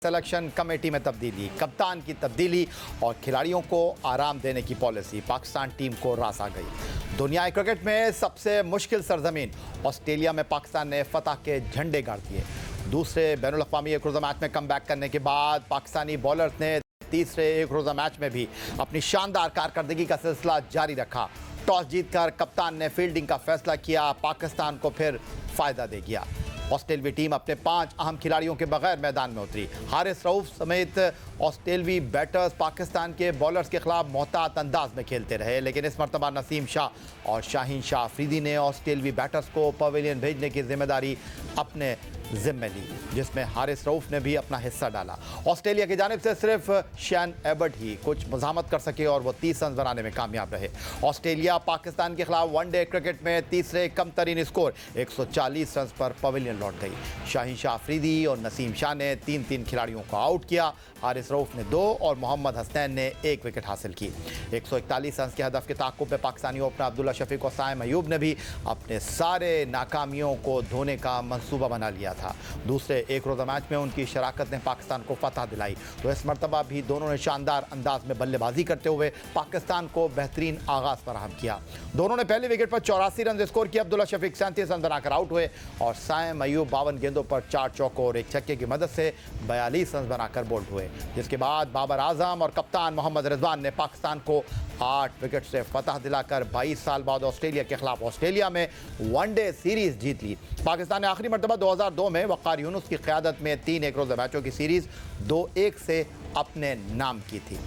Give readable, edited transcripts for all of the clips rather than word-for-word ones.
Selection committee में तब्दीली, कप्तान की तब्दीली और खिलाड़ियों को आराम देने की पॉलिसी। पाकिस्तान टीम को रास आ गई। दुनिया क्रिकेट में सबसे मुश्किल सरजमीन ऑस्ट्रेलिया में पाकिस्तान ने फतह के झंडे गाड़ दिए। दूसरे बैनुल अक़वामी एक रोज़ा मैच में कम बैक करने के बाद पाकिस्तानी बॉलर्स ने तीसरे एक रोज़ा मैच में भी अपनी शानदार कारकर्दगी का सिलसिला जारी रखा। टॉस जीतकर कप्तान ने फील्डिंग का फैसला किया, पाकिस्तान को फिर फायदा दे गया। ऑस्ट्रेलवी टीम अपने 5 अहम खिलाड़ियों के बगैर मैदान में उतरी। हारिस रऊफ समेत ऑस्ट्रेलवी बैटर्स पाकिस्तान के बॉलर्स के खिलाफ मोहतात अंदाज में खेलते रहे, लेकिन इस मरतबा नसीम शाह और शाहीन शाह अफरीदी ने ऑस्ट्रेलवी बैटर्स को पवेलियन भेजने की जिम्मेदारी अपने जिम्मे ली, जिसमें हारिस रऊफ ने भी अपना हिस्सा डाला। ऑस्ट्रेलिया की जानिब से सिर्फ शैन एबर्ट ही कुछ मज़ामत कर सके और वो 30 रन बनाने में कामयाब रहे। ऑस्ट्रेलिया पाकिस्तान के खिलाफ वनडे क्रिकेट में तीसरे कम तरीन स्कोर 140 रन पर पवेलियन लौट गई। शाहीन शाह अफरीदी और नसीम शाह ने 3-3 खिलाड़ियों को आउट किया। हारिस रऊफ ने 2 और मोहम्मद हसनैन ने 1 विकेट हासिल की। 141 रन के हदफ के ताक़ुब में पाकिस्तानी ओपनर अब्दुल्ला शफीक और साइम अयूब ने भी अपने सारे नाकामियों को धोने का मंसूबा बना लिया था। दूसरे एक रोज़ा मैच में उनकी शराकत ने पाकिस्तान को फतह दिलाई, तो इस मरतबा भी दोनों ने शानदार अंदाज में बल्लेबाजी करते हुए पाकिस्तान को बेहतरीन आगाज़ फराहम किया। दोनों ने पहले विकेट पर 84 रन स्कोर किया। अब्दुल्ला शफीक 37 रन बनाकर आउट हुए और साइम अयूब 52 गेंदों पर 4 चौकों और 1 छक्के की मदद से 42 रन बनाकर बोल्ड हुए, जिसके बाद बाबर आजम और कप्तान मोहम्मद रिजवान ने पाकिस्तान को 8 विकेट से फतह दिलाकर 22 साल बाद ऑस्ट्रेलिया के खिलाफ ऑस्ट्रेलिया में वनडे सीरीज जीत ली। पाकिस्तान ने आखिरी मरतबा 2002 में वक़ार यूनुस की क़यादत में 3 एक रोज़ा मैचों की सीरीज 2-1 से अपने नाम की थी।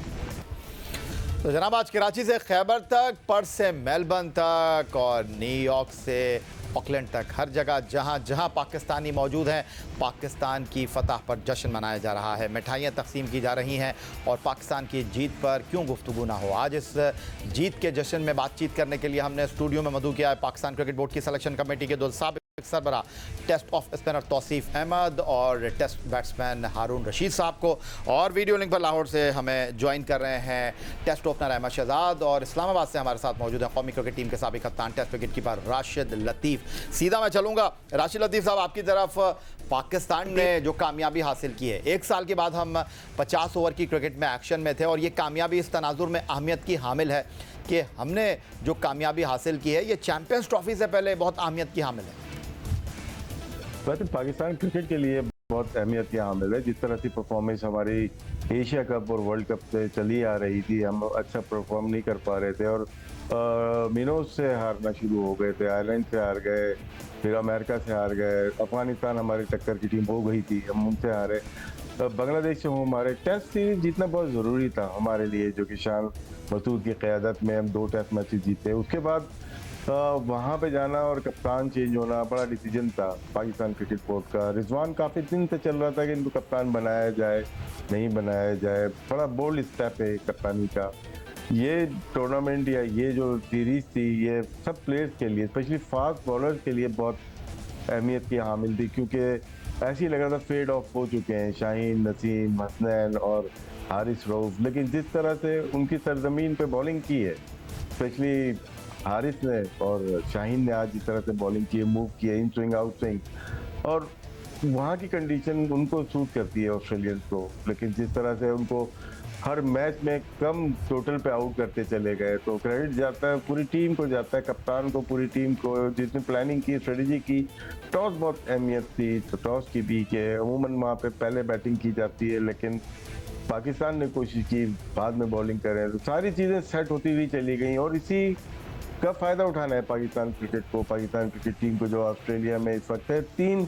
तो जनाब, आज कराची से खैबर तक, पर्थ से मेलबर्न तक और न्यूयॉर्क से ऑकलैंड तक, हर जगह जहां जहां पाकिस्तानी मौजूद हैं, पाकिस्तान की फतह पर जश्न मनाया जा रहा है। मिठाइयाँ तकसीम की जा रही हैं और पाकिस्तान की जीत पर क्यों गुफ्तगू ना हो। आज इस जीत के जश्न में बातचीत करने के लिए हमने स्टूडियो में मदऊ किया है पाकिस्तान क्रिकेट बोर्ड की सिलेक्शन कमेटी के 2 साबिक़ सरबराह, test off spinner Tauseef Ahmed और टेस्ट बैट्समैन हारून रशीद साहब को, और वीडियो लिंक पर लाहौर से हमें ज्वाइन कर रहे हैं टेस्ट ओपनर अहमद शहजाद, और इस्लामाबाद से हमारे साथ मौजूद है कौमी क्रिकेट टीम के साबिक़ कप्तान टेस्ट विकेट कीपर राशिद लतीफ़। सीधा मैं चलूँगा राशिद लतीफ़ साहब आपकी तरफ। पाकिस्तान ने जो कामयाबी हासिल की है, 1 साल के बाद हम 50 ओवर की क्रिकेट में एक्शन में थे, और ये कामयाबी इस तनाजुर में अहमियत की हामिल है कि हमने जो कामयाबी हासिल की है ये चैम्पियंस ट्रॉफी से पहले बहुत अहमियत की हामिल है। वैसे पाकिस्तान क्रिकेट के लिए बहुत अहमियत की हामिल है। जिस तरह से परफॉर्मेंस हमारी एशिया कप और वर्ल्ड कप से चली आ रही थी, हम अच्छा परफॉर्म नहीं कर पा रहे थे और मिनोज से हारना शुरू हो गए थे, आयरलैंड से हार गए, फिर अमेरिका से हार गए, अफगानिस्तान हमारी टक्कर की टीम हो गई थी, हम उनसे हारे। बांग्लादेश से हमारे टेस्ट सीरीज जीतना बहुत ज़रूरी था हमारे लिए, जो कि शान मसूद की क़यादत में हम 2 टेस्ट मैचेस जीते। उसके बाद वहाँ पे जाना और कप्तान चेंज होना बड़ा डिसीजन था पाकिस्तान क्रिकेट बोर्ड का। रिजवान काफ़ी दिन से चल रहा था कि इनको कप्तान बनाया जाए, नहीं बनाया जाए। बड़ा बोल्ड स्टेप है कप्तानी का। ये टूर्नामेंट या ये जो सीरीज़ थी, ये सब प्लेयर्स के लिए, स्पेशली फास्ट बॉलर्स के लिए बहुत अहमियत की हामिल थी, क्योंकि ऐसे ही लग रहा था फेड ऑफ हो चुके हैं शाहीन, नसीम, हसनैन और हारिस रऊफ। लेकिन जिस तरह से उनकी सरजमीन पे बॉलिंग की है, स्पेशली हारिस ने और शाहीन ने आज जिस तरह से बॉलिंग की है, मूव किया, इन स्विंग आउट स्विंग, और वहाँ की कंडीशन उनको सूट करती है ऑस्ट्रेलियंस को। लेकिन जिस तरह से उनको हर मैच में कम टोटल पे आउट करते चले गए, तो क्रेडिट जाता है पूरी टीम को, जाता है कप्तान को, पूरी टीम को, जिसने प्लानिंग की, स्ट्रेटजी की। टॉस बहुत अहमियत थी, तो टॉस की भी कि अमूमन वहाँ पे पहले बैटिंग की जाती है, लेकिन पाकिस्तान ने कोशिश की बाद में बॉलिंग करें, तो सारी चीज़ें सेट होती हुई चली गई। और इसी का फ़ायदा उठाना है पाकिस्तान क्रिकेट को, पाकिस्तान क्रिकेट टीम को, जो ऑस्ट्रेलिया में इस वक्त है 3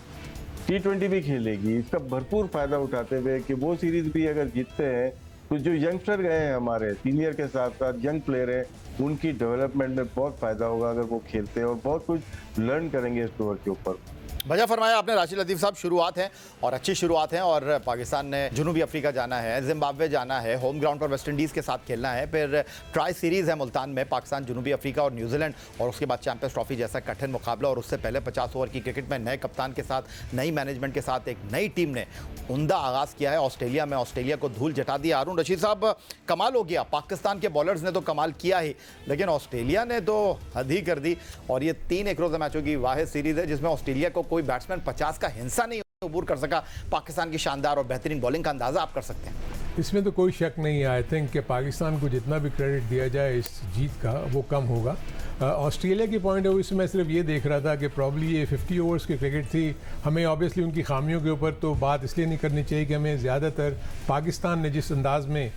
T20 भी खेलेगी। इसका भरपूर फ़ायदा उठाते हुए कि वो सीरीज़ भी अगर जीतते हैं, तो जो यंगस्टर गए हैं हमारे सीनियर के साथ साथ यंग प्लेयर हैं, उनकी डेवलपमेंट में बहुत फ़ायदा होगा अगर वो खेलते हैं, और बहुत कुछ लर्न करेंगे इस टूर के ऊपर। वजह फरमाया आपने राशिद लतीफ़ साहब। शुरुआत है और अच्छी शुरुआत है, और पाकिस्तान ने जनूबी अफ्रीका जाना है, जिम्बाब्वे जाना है, होम ग्राउंड पर वेस्ट इंडीज़ के साथ खेलना है, फिर ट्राई सीरीज़ है मुल्तान में, पाकिस्तान, जनूबी अफ्रीका और न्यूजीलैंड, और उसके बाद चैम्पियंस ट्रॉफी जैसा कठिन मुकाबला। और उससे पहले 50 ओवर की क्रिकेट में नए कप्तान के साथ, नई मैनेजमेंट के साथ एक नई टीम ने उम्दा आगाज़ किया है ऑस्ट्रेलिया में। ऑस्ट्रेलिया को धूल जटा दिया। हारून रशीद साहब, कमाल हो गया, पाकिस्तान के बॉलर्स ने तो कमाल किया ही, लेकिन ऑस्ट्रेलिया ने तो हद ही कर दी। और ये 3 एक रोज़ा मैचों की वाहिद सीरीज़ है जिसमें ऑस्ट्रेलिया को कोई बैट्समैन 50 का हिस्सा नहीं अबूर कर सका पाकिस्तान की शानदार और बेहतरीन बॉलिंग का अंदाज़ा आप कर सकते हैं? इसमें तो कोई शक नहीं है। आई थिंक कि पाकिस्तान को जितना भी क्रेडिट दिया जाए इस जीत का वो कम होगा। ऑस्ट्रेलिया की पॉइंट ऑफ व्यू से मैं सिर्फ ये देख रहा था कि प्रॉब्ली ये 50 ओवर्स की क्रिकेट थी। हमें ऑब्वियसली उनकी खामियों के ऊपर तो बात इसलिए नहीं करनी चाहिए कि हमें ज़्यादातर पाकिस्तान ने जिस अंदाज में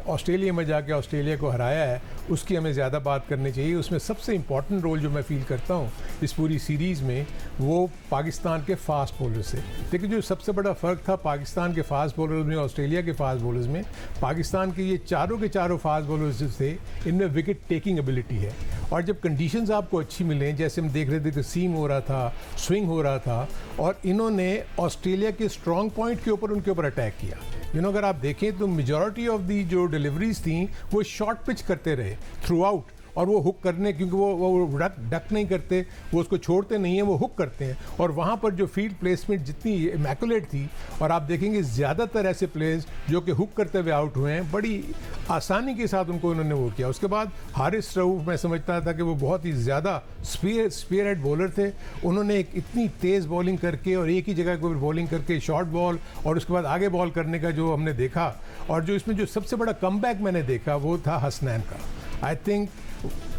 ऑस्ट्रेलिया में जाके ऑस्ट्रेलिया को हराया है उसकी हमें ज़्यादा बात करनी चाहिए। उसमें सबसे इंपॉर्टेंट रोल जो मैं फील करता हूँ इस पूरी सीरीज़ में वो पाकिस्तान के फास्ट बॉलर से। लेकिन जो सबसे बड़ा फ़र्क था पाकिस्तान के फास्ट बॉलर्स में ऑस्ट्रेलिया के फास्ट बॉलर्स में, पाकिस्तान के ये चारों के चारों फास्ट बॉलर्स जो थे इनमें विकेट टेकिंग एबिलिटी है। और जब कंडीशंस आपको अच्छी मिलें, जैसे हम देख रहे थे कि सीम हो रहा था, स्विंग हो रहा था, और इन्होंने ऑस्ट्रेलिया के स्ट्रॉन्ग पॉइंट के ऊपर उनके ऊपर अटैक किया। अगर आप देखें तो मेजॉरिटी ऑफ दी जो डिलीवरीज थी वो शॉर्ट पिच करते रहे थ्रू आउट, और वो हुक करने, क्योंकि वो डक नहीं करते, वो उसको छोड़ते नहीं हैं, वो हुक करते हैं। और वहाँ पर जो फील्ड प्लेसमेंट जितनी इमैकुलेट थी, और आप देखेंगे ज़्यादातर ऐसे प्लेयर्स जो कि हुक करते हुए आउट हुए हैं, बड़ी आसानी के साथ उनको उन्होंने वो किया। उसके बाद हारिस रऊफ, मैं समझता था कि वो बहुत ही ज़्यादा स्पीयर हेड बॉलर थे। उन्होंने एक इतनी तेज़ बॉलिंग करके और एक ही जगह को बॉलिंग करके शॉर्ट बॉल और उसके बाद आगे बॉल करने का जो हमने देखा, और जो इसमें जो सबसे बड़ा कमबैक मैंने देखा वो था हसनैन का। आई थिंक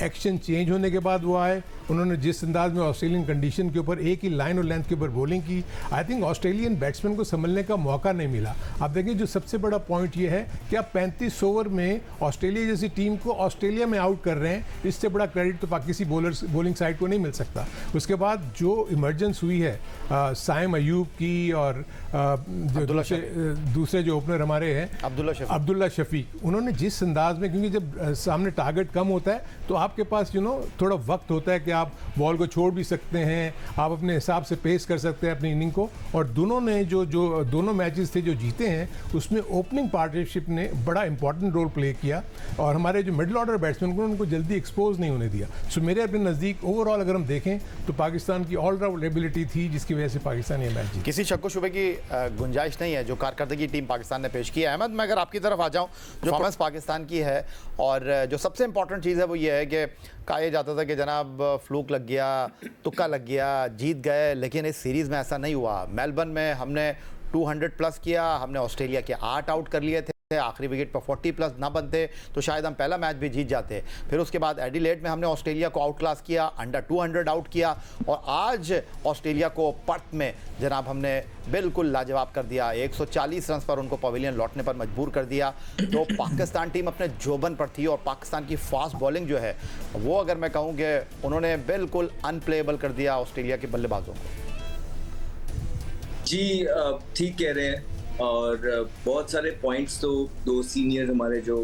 एक्शन चेंज होने के बाद वो आए, उन्होंने जिस अंदाज में ऑस्ट्रेलियन कंडीशन के ऊपर एक ही लाइन और लेंथ के ऊपर बॉलिंग की, आई थिंक ऑस्ट्रेलियन बैट्समैन को संभलने का मौका नहीं मिला। आप देखें जो सबसे बड़ा पॉइंट ये है कि आप 35 ओवर में ऑस्ट्रेलिया जैसी टीम को ऑस्ट्रेलिया में आउट कर रहे हैं, इससे बड़ा क्रेडिट तो किसी बॉलिंग साइड को नहीं मिल सकता। उसके बाद जो इमरजेंस हुई है साइम अयूब की और जो दूसरे जो ओपनर हमारे हैं अब्दुल्ला शफीक, उन्होंने जिस अंदाज में, क्योंकि जब सामने टारगेट कम होता है तो आपके पास थोड़ा वक्त होता है कि आप बॉल को छोड़ भी सकते हैं, आप अपने हिसाब से पेस कर सकते हैं अपनी इनिंग को। और दोनों ने जो दोनों मैचेस थे जो जीते हैं उसमें ओपनिंग पार्टनरशिप ने बड़ा इंपॉर्टेंट रोल प्ले किया, और हमारे जो मिडिल ऑर्डर बैट्समैन को उनको जल्दी एक्सपोज नहीं होने दिया। सो मेरे अपने नज़दीक ओवरऑल अगर हम देखें तो पाकिस्तान की ऑलराउंड एबिलिटी थी जिसकी वजह से पाकिस्तान ये मैच जीता। किसी शक शुबे की गुंजाइश नहीं है जो कारकर्दगी टीम पाकिस्तान ने पेश की है। अहमद, मैं अगर आपकी तरफ आ जाऊँ, जो परफॉर्मेंस पाकिस्तान की है, और जो सबसे इंपॉर्टेंट चीज़ है वो ये है कि कहा यह जाता था कि जनाब फ्लूक लग गया, तुक्का लग गया, जीत गए, लेकिन इस सीरीज़ में ऐसा नहीं हुआ। मेलबर्न में हमने 200 प्लस किया, हमने ऑस्ट्रेलिया के 8 आउट कर लिए थे, आखिरी विकेट पर 40 प्लस ना बनते तो शायद हम पहला मैच भी जीत जाते। फिर उसके बाद एडिलेड में हमने ऑस्ट्रेलिया को आउट क्लास किया, अंडर 200 आउट किया, और आज ऑस्ट्रेलिया को पर्थ में जनाब हमने बिल्कुल लाजवाब कर दिया। 140 रन पर उनको पवेलियन लौटने पर मजबूर कर दिया। तो पाकिस्तान टीम अपने जोबन पर थी, और पाकिस्तान की फास्ट बॉलिंग जो है वो, अगर मैं कहूँ कि उन्होंने बिल्कुल अनप्लेएबल कर दिया ऑस्ट्रेलिया के बल्लेबाजों को। जी ठीक कह रहे हैं, और बहुत सारे पॉइंट्स तो दो सीनियर हमारे जो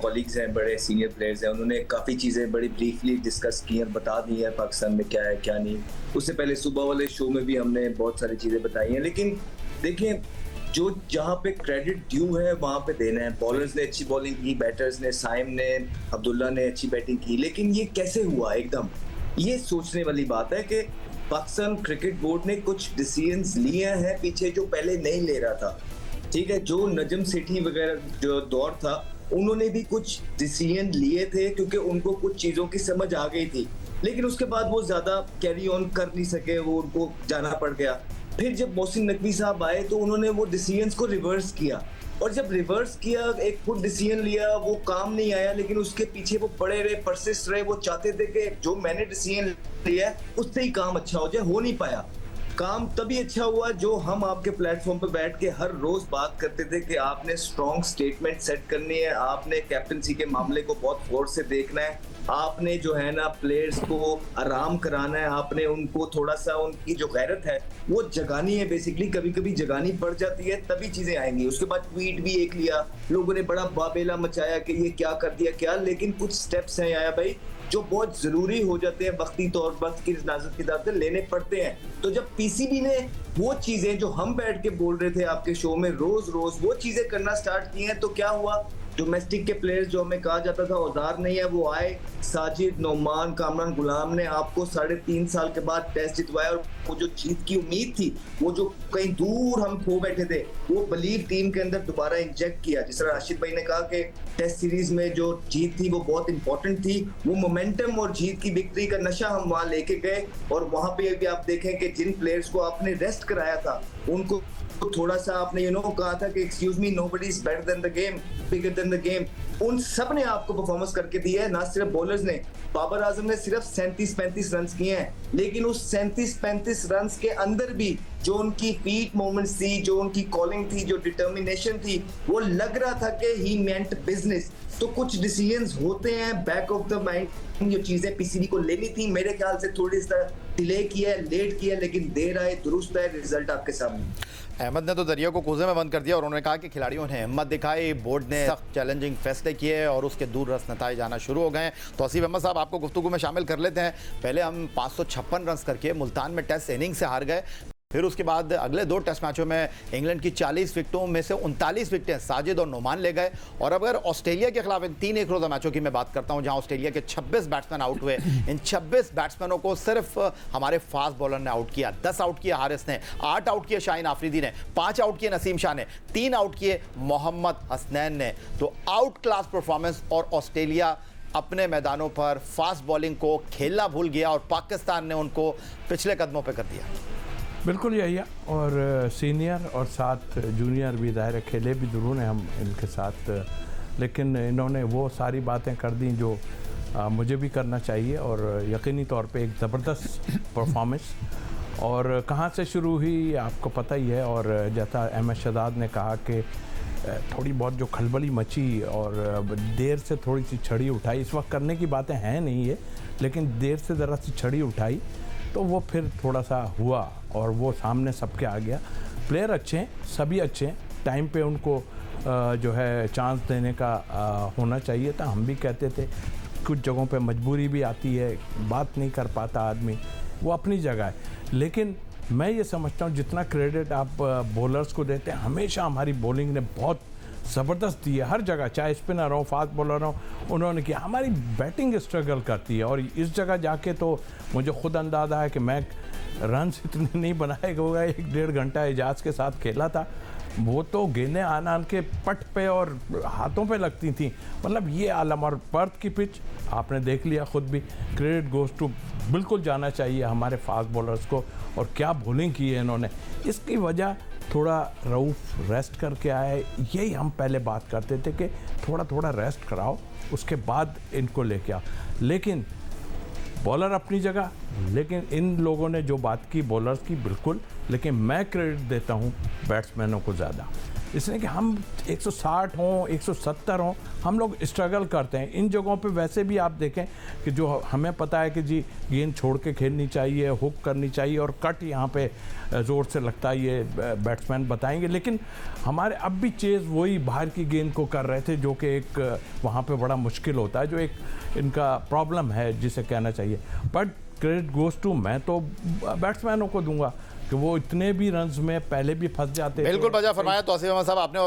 कॉलीग्स हैं, बड़े सीनियर प्लेयर्स हैं, उन्होंने काफ़ी चीज़ें बड़ी ब्रीफली डिस्कस की और बता दी है पाकिस्तान में क्या है क्या नहीं। उससे पहले सुबह वाले शो में भी हमने बहुत सारी चीज़ें बताई हैं, लेकिन देखें जो जहाँ पे क्रेडिट ड्यू है वहाँ पे देना है। बॉलर्स ने अच्छी बॉलिंग की, बैटर्स ने, साइम ने, अब्दुल्ला ने अच्छी बैटिंग की, लेकिन ये कैसे हुआ एकदम, ये सोचने वाली बात है कि पाकिस्तान क्रिकेट बोर्ड ने कुछ डिसीजंस लिए हैं पीछे जो पहले नहीं ले रहा था। ठीक है, जो नजम सेठी वगैरह जो दौर था उन्होंने भी कुछ डिसीजन लिए थे क्योंकि उनको कुछ चीजों की समझ आ गई थी, लेकिन उसके बाद वो ज्यादा कैरी ऑन कर नहीं सके, वो उनको जाना पड़ गया। फिर जब मोहसिन नकवी साहब आए तो उन्होंने वो डिसीजंस को रिवर्स किया, और जब रिवर्स किया, एक खुद डिसीजन लिया, वो काम नहीं आया, लेकिन उसके पीछे वो पड़े रहे, परसिस्ट रहे। वो चाहते थे कि जो मैंने डिसीजन लिया उससे ही काम अच्छा हो जाए, हो नहीं पाया। काम तभी अच्छा हुआ जो हम आपके प्लेटफॉर्म पर बैठ के हर रोज बात करते थे कि आपने स्ट्रॉन्ग स्टेटमेंट सेट करनी है, आपने कैप्टनसी के मामले को बहुत गौर से देखना है, आपने जो है ना प्लेयर्स को आराम कराना है, आपने उनको थोड़ा सा उनकी जो गैरत है वो जगानी है। बेसिकली कभी कभी जगानी पड़ जाती है, तभी चीजें आएंगी। उसके बाद ट्वीट भी एक लिया, लोगों ने बड़ा बाबेला मचाया कि ये क्या कर दिया क्या, लेकिन कुछ स्टेप्स हैं आया भाई जो बहुत जरूरी हो जाते हैं, वक्ती तौर वक्त की इजाजत के हिसाब से लेने पड़ते हैं। तो जब पीसीबी ने वो चीजें जो हम बैठ के बोल रहे थे आपके शो में रोज रोज वो चीजें करना स्टार्ट की हैं, तो क्या हुआ, डोमेस्टिक के प्लेयर्स जो हमें कहा जाता था औजार नहीं है, वो आए। साजिद, नोमान, कामरान गुलाम ने आपको 3.5 साल के बाद टेस्ट जितवाया, और वो जो जीत की उम्मीद थी, वो जो कहीं दूर हम खो बैठे थे, वो बलीव टीम के अंदर दोबारा इंजेक्ट किया। जिस तरह राशिद भाई ने कहा कि टेस्ट सीरीज में जो जीत थी वो बहुत इंपॉर्टेंट थी, वो मोमेंटम और जीत की विक्ट्री का नशा हम वहां लेके गए, और वहां पे भी आप देखें कि जिन प्लेयर्स को आपने रेस्ट कराया था उनको थोड़ा सा आपने कहा था कि excuse me, nobody is better than the game, bigger than the game. उन सब ने आपको परफॉर्मेंस करके दी है, ना सिर्फ बॉलर्स ने। बाबर आजम ने सिर्फ 37-35 रन किए हैं, लेकिन उस 37-35 रन के अंदर भी जो उनकी फीट मूवमेंट्स थी, जो उनकी कॉलिंग थी, जो डिटर्मिनेशन थी, वो लग रहा था कि ही मेंट बिजनेस। तो कुछ डिसीजंस होते हैं बैक ऑफ द माइंड, जो चीजें पीसीबी को लेनी थी मेरे ख्याल से थोड़ी सा डिले किया है, लेट किया, लेकिन देर आए दुरुस्त है, रिजल्ट आपके सामने। अहमद ने तो दरिया को कूजे में बंद कर दिया और उन्होंने कहा कि खिलाड़ियों ने हिम्मत दिखाई, बोर्ड ने सख्त चैलेंजिंग फैसले किए और उसके दूर रस नताइज आना शुरू हो गए। तो आसिफ अहमद साहब, आपको गुफ्तगू में शामिल कर लेते हैं। पहले हम 556 रन करके मुल्तान में टेस्ट इनिंग से हार गए, फिर उसके बाद अगले 2 टेस्ट मैचों में इंग्लैंड की 40 विकेटों में से 39 विकेटें साजिद और नोमान ले गए। और अगर ऑस्ट्रेलिया के खिलाफ इन 3 एक रोज़ा मैचों की मैं बात करता हूं, जहां ऑस्ट्रेलिया के 26 बैट्समैन आउट हुए, इन 26 बैट्समैनों को सिर्फ हमारे फास्ट बॉलर ने आउट किया। 10 आउट किए हारिस ने, 8 आउट किए शाहीन आफरीदी ने, 5 आउट किए नसीम शाह ने, 3 आउट किए मोहम्मद हसनैन ने। तो आउट क्लास परफॉर्मेंस, और ऑस्ट्रेलिया अपने मैदानों पर फास्ट बॉलिंग को खेलना भूल गया और पाकिस्तान ने उनको पिछले कदमों पर कर दिया। बिल्कुल यही है, और सीनियर और साथ जूनियर भी दायरे खेले भी जरूर हैं हम इनके साथ, लेकिन इन्होंने वो सारी बातें कर दी जो मुझे भी करना चाहिए, और यकीनी तौर पे एक ज़बरदस्त परफॉर्मेंस। और कहाँ से शुरू हुई आपको पता ही है, और जैसा अहमद शहजाद ने कहा कि थोड़ी बहुत जो खलबली मची और देर से थोड़ी सी छड़ी उठाई, इस वक्त करने की बातें हैं नहीं ये, लेकिन देर से ज़रा सी छड़ी उठाई तो वो फिर थोड़ा सा हुआ और वो सामने सबके आ गया। प्लेयर अच्छे हैं, सभी अच्छे हैं, टाइम पे उनको जो है चांस देने का होना चाहिए था। हम भी कहते थे कुछ जगहों पे मजबूरी भी आती है, बात नहीं कर पाता आदमी, वो अपनी जगह है। लेकिन मैं ये समझता हूँ जितना क्रेडिट आप बॉलर्स को देते हैं, हमेशा हमारी बॉलिंग ने बहुत ज़बरदस्त दी है हर जगह, चाहे स्पिनर हो, फास्ट बॉलर हो, उन्होंने किया। हमारी बैटिंग स्ट्रगल करती है, और इस जगह जाके तो मुझे खुद अंदाज़ा है कि मैं रन इतने नहीं बनाए होगा। 1-1.5 घंटा एजाज के साथ खेला था, वो तो गेंदें आन के पट पे और हाथों पे लगती थी, मतलब ये आलम। और पर्थ की पिच आपने देख लिया खुद भी, क्रेडिट गोज़ टू बिल्कुल जाना चाहिए हमारे फास्ट बॉलर्स को, और क्या बॉलिंग की है इन्होंने। इसकी वजह थोड़ा रऊफ रेस्ट करके आए, यही हम पहले बात करते थे कि थोड़ा थोड़ा रेस्ट कराओ, उसके बाद इनको लेके आओ। लेकिन बॉलर अपनी जगह, लेकिन इन लोगों ने जो बात की बॉलर्स की, बिल्कुल, लेकिन मैं क्रेडिट देता हूँ बैट्समैनों को ज़्यादा, इसलिए कि हम 160 हों 170 हों, हम लोग स्ट्रगल करते हैं इन जगहों पे। वैसे भी आप देखें कि जो हमें पता है कि जी गेंद छोड़ के खेलनी चाहिए, हुक करनी चाहिए और कट यहाँ पे ज़ोर से लगता है, ये बैट्समैन बताएंगे, लेकिन हमारे अब भी चेज़ वही बाहर की गेंद को कर रहे थे, जो कि एक वहाँ पे बड़ा मुश्किल होता है, जो एक इनका प्रॉब्लम है जिसे कहना चाहिए। बट क्रेडिट गोज़ टू, मैं तो बैट्समैनों को दूंगा कि वो इतने भी रन्स में पहले भी फंस जाते। बिल्कुल वजह फरमाया तो आसिफ अहमद साहब आपने। और